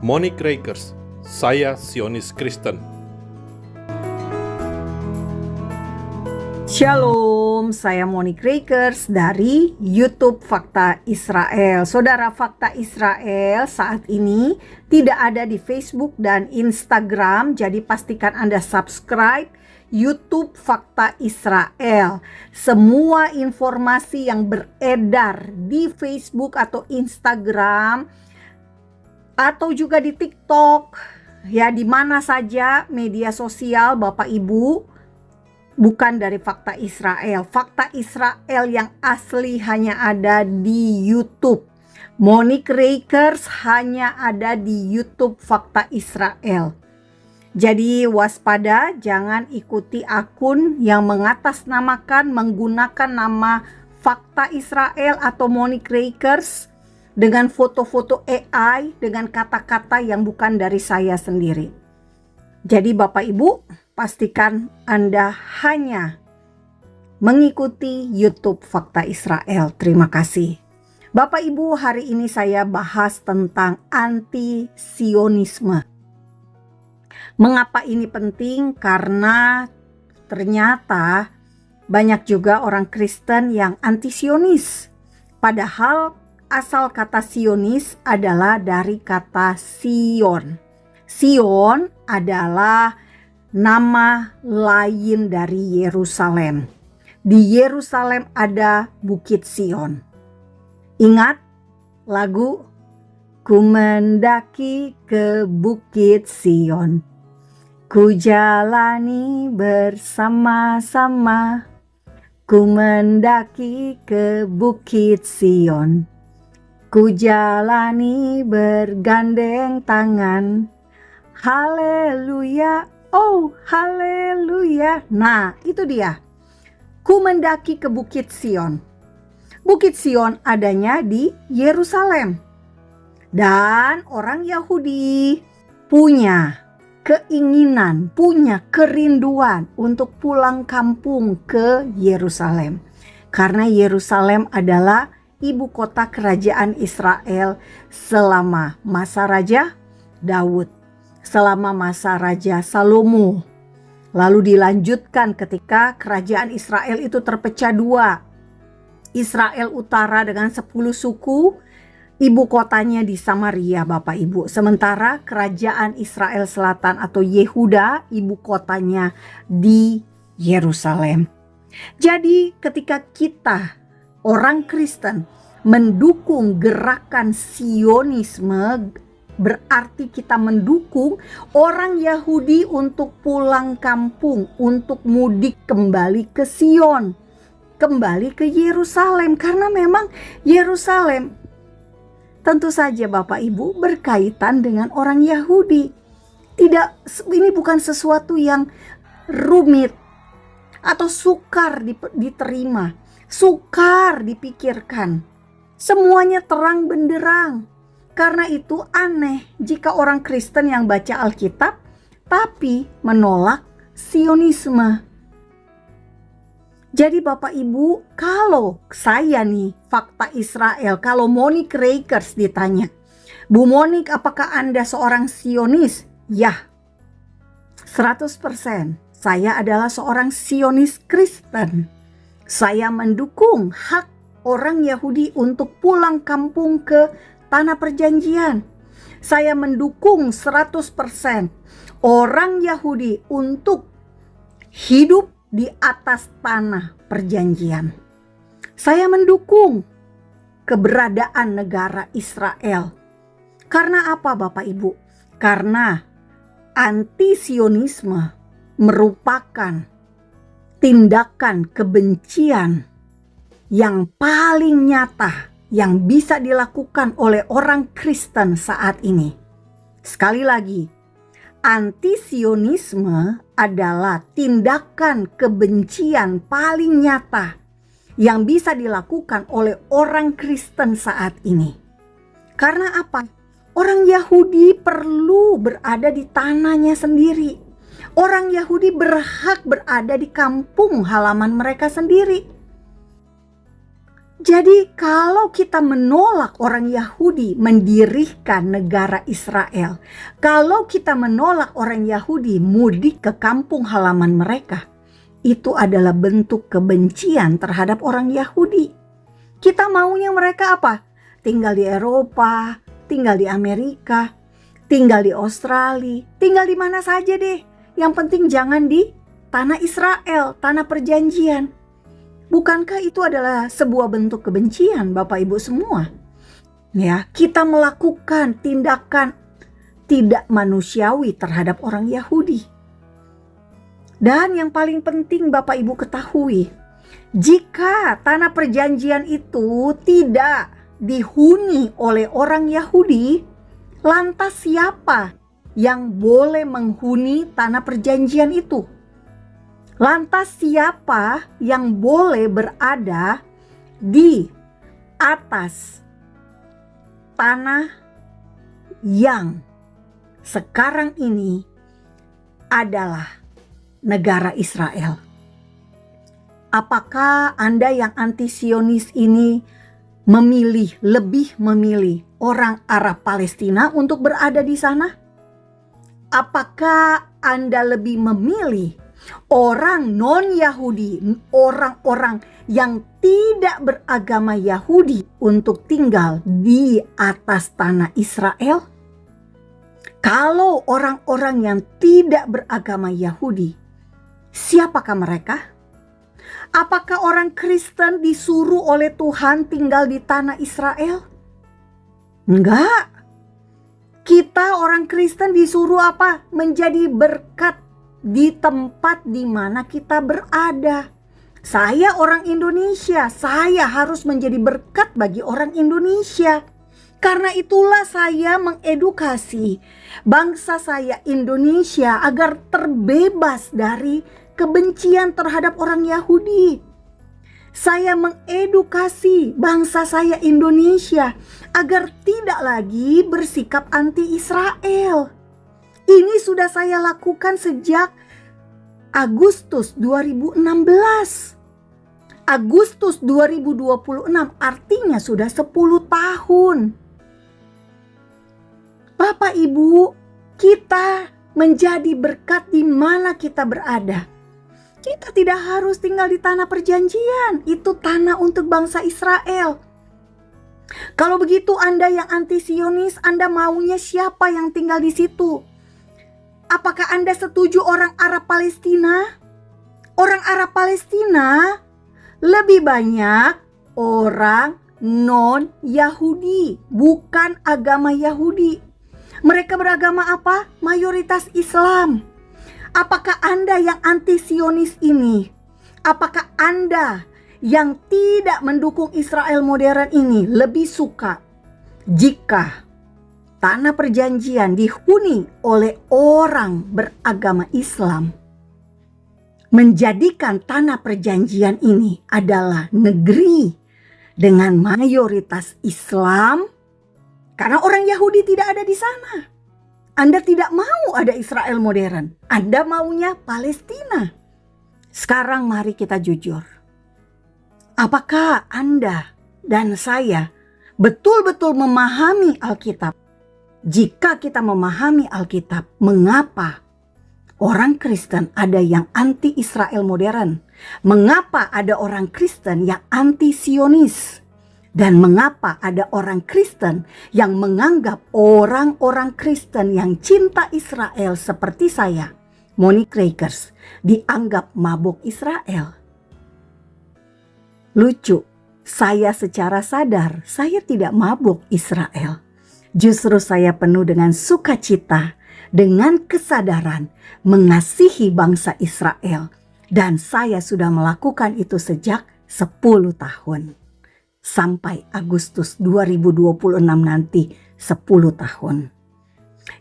Monique Rakers, saya Zionis Kristen. Shalom, saya Monique Rakers dari YouTube Fakta Israel. Saudara, Fakta Israel saat ini tidak ada di Facebook dan Instagram, jadi pastikan Anda subscribe YouTube Fakta Israel. Semua informasi yang beredar di Facebook atau Instagram atau juga di TikTok, ya di mana saja media sosial Bapak Ibu, bukan dari Fakta Israel. Fakta Israel yang asli hanya ada di YouTube. Monique Rakers hanya ada di YouTube Fakta Israel. Jadi waspada, jangan ikuti akun yang mengatasnamakan menggunakan nama Fakta Israel atau Monique Rakers dengan foto-foto AI, dengan kata-kata yang bukan dari saya sendiri. Jadi Bapak Ibu, pastikan Anda hanya mengikuti YouTube Fakta Israel. Terima kasih. Bapak Ibu, hari ini saya bahas tentang anti-sionisme. Mengapa ini penting? Karena ternyata banyak juga orang Kristen yang anti-sionis. Padahal asal kata Sionis adalah dari kata Sion. Sion adalah nama lain dari Yerusalem. Di Yerusalem ada Bukit Sion. Ingat lagu Ku mendaki ke Bukit Sion, ku jalani bersama-sama. Ku mendaki ke Bukit Sion, ku jalani bergandeng tangan. Haleluya, oh haleluya. Nah itu dia, ku mendaki ke Bukit Sion. Bukit Sion adanya di Yerusalem. Dan orang Yahudi punya keinginan, punya kerinduan untuk pulang kampung ke Yerusalem. Karena Yerusalem adalah ibu kota kerajaan Israel selama masa Raja Daud, selama masa Raja Salomo. Lalu dilanjutkan ketika kerajaan Israel itu terpecah dua. Israel Utara dengan 10 suku, ibu kotanya di Samaria Bapak Ibu. Sementara kerajaan Israel Selatan atau Yehuda, ibu kotanya di Yerusalem. Jadi ketika kita orang Kristen mendukung gerakan Sionisme, berarti kita mendukung orang Yahudi untuk pulang kampung, untuk mudik kembali ke Sion, kembali ke Yerusalem. Karena memang Yerusalem tentu saja Bapak Ibu berkaitan dengan orang Yahudi. Ini bukan sesuatu yang rumit atau sukar diterima, sukar dipikirkan. Semuanya terang benderang. Karena itu aneh jika orang Kristen yang baca Alkitab tapi menolak Sionisme. Jadi Bapak Ibu, kalau saya nih Fakta Israel, kalau Monique Rakers ditanya, Bu Monique, apakah Anda seorang Sionis? Ya, 100%. Saya adalah seorang Sionis Kristen. Saya mendukung hak orang Yahudi untuk pulang kampung ke tanah perjanjian. Saya mendukung 100% orang Yahudi untuk hidup di atas tanah perjanjian. Saya mendukung keberadaan negara Israel. Karena apa Bapak Ibu? Karena anti-sionisme merupakan tindakan kebencian yang paling nyata yang bisa dilakukan oleh orang Kristen saat ini. Sekali lagi, anti-sionisme adalah tindakan kebencian paling nyata yang bisa dilakukan oleh orang Kristen saat ini. Karena apa? Orang Yahudi perlu berada di tanahnya sendiri. Orang Yahudi berhak berada di kampung halaman mereka sendiri. Jadi kalau kita menolak orang Yahudi mendirikan negara Israel, kalau kita menolak orang Yahudi mudik ke kampung halaman mereka, itu adalah bentuk kebencian terhadap orang Yahudi. Kita maunya mereka apa? Tinggal di Eropa, tinggal di Amerika, tinggal di Australia, tinggal di mana saja deh. Yang penting jangan di tanah Israel, tanah perjanjian. Bukankah itu adalah sebuah bentuk kebencian, Bapak Ibu semua? Ya, kita melakukan tindakan tidak manusiawi terhadap orang Yahudi. Dan yang paling penting Bapak Ibu ketahui, jika tanah perjanjian itu tidak dihuni oleh orang Yahudi, lantas siapa yang boleh menghuni tanah perjanjian itu? Lantas siapa yang boleh berada di atas tanah yang sekarang ini adalah negara Israel? Apakah Anda yang anti-Sionis ini lebih memilih orang Arab Palestina untuk berada di sana? Apakah Anda lebih memilih orang non-Yahudi, orang-orang yang tidak beragama Yahudi untuk tinggal di atas tanah Israel? Kalau orang-orang yang tidak beragama Yahudi, siapakah mereka? Apakah orang Kristen disuruh oleh Tuhan tinggal di tanah Israel? Enggak. Kita orang Kristen disuruh apa? Menjadi berkat di tempat di mana kita berada. Saya orang Indonesia, saya harus menjadi berkat bagi orang Indonesia. Karena itulah saya mengedukasi bangsa saya Indonesia agar terbebas dari kebencian terhadap orang Yahudi. Saya mengedukasi bangsa saya Indonesia agar tidak lagi bersikap anti-Israel. Ini sudah saya lakukan sejak Agustus 2016. Agustus 2026 artinya sudah 10 tahun. Bapak Ibu, kita menjadi berkat di mana kita berada. Kita tidak harus tinggal di tanah perjanjian, itu tanah untuk bangsa Israel. Kalau begitu Anda yang anti-Sionis, Anda maunya siapa yang tinggal di situ? Apakah Anda setuju orang Arab Palestina? Orang Arab Palestina lebih banyak orang non-Yahudi, bukan agama Yahudi. Mereka beragama apa? Mayoritas Islam. Apakah Anda yang anti-Sionis ini? Apakah Anda yang tidak mendukung Israel modern ini lebih suka jika tanah perjanjian dihuni oleh orang beragama Islam, menjadikan tanah perjanjian ini adalah negeri dengan mayoritas Islam, karena orang Yahudi tidak ada di sana? Anda tidak mau ada Israel modern, Anda maunya Palestina. Sekarang mari kita jujur. Apakah Anda dan saya betul-betul memahami Alkitab? Jika kita memahami Alkitab, mengapa orang Kristen ada yang anti-Israel modern? Mengapa ada orang Kristen yang anti-Sionis? Dan mengapa ada orang Kristen yang menganggap orang-orang Kristen yang cinta Israel seperti saya, Monique Rakers, dianggap mabuk Israel? Lucu, saya secara sadar saya tidak mabuk Israel. Justru saya penuh dengan sukacita, dengan kesadaran mengasihi bangsa Israel. Dan saya sudah melakukan itu sejak 10 tahun. Sampai Agustus 2026 nanti 10 tahun.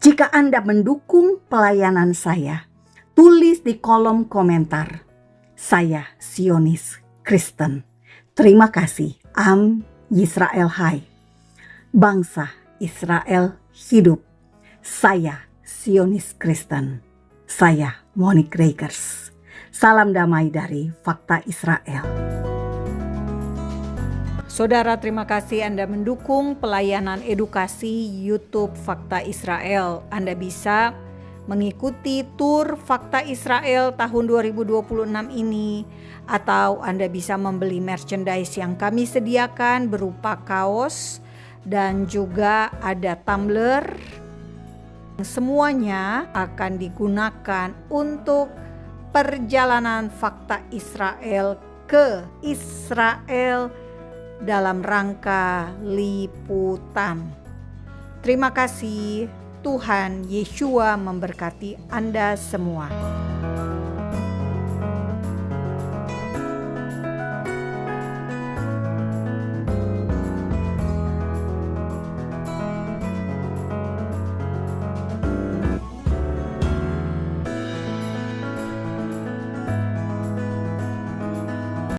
Jika Anda mendukung pelayanan saya, tulis di kolom komentar, saya Sionis Kristen. Terima kasih. Am Yisrael Hai. Bangsa Israel hidup. Saya Sionis Kristen. Saya Monique Rakers. Salam damai dari Fakta Israel. Saudara, terima kasih Anda mendukung pelayanan edukasi YouTube Fakta Israel. Anda bisa mengikuti tur Fakta Israel tahun 2026 ini, atau Anda bisa membeli merchandise yang kami sediakan berupa kaos dan juga ada tumbler. Semuanya akan digunakan untuk perjalanan Fakta Israel ke Israel dalam rangka liputan. Terima kasih, Tuhan Yeshua memberkati Anda semua.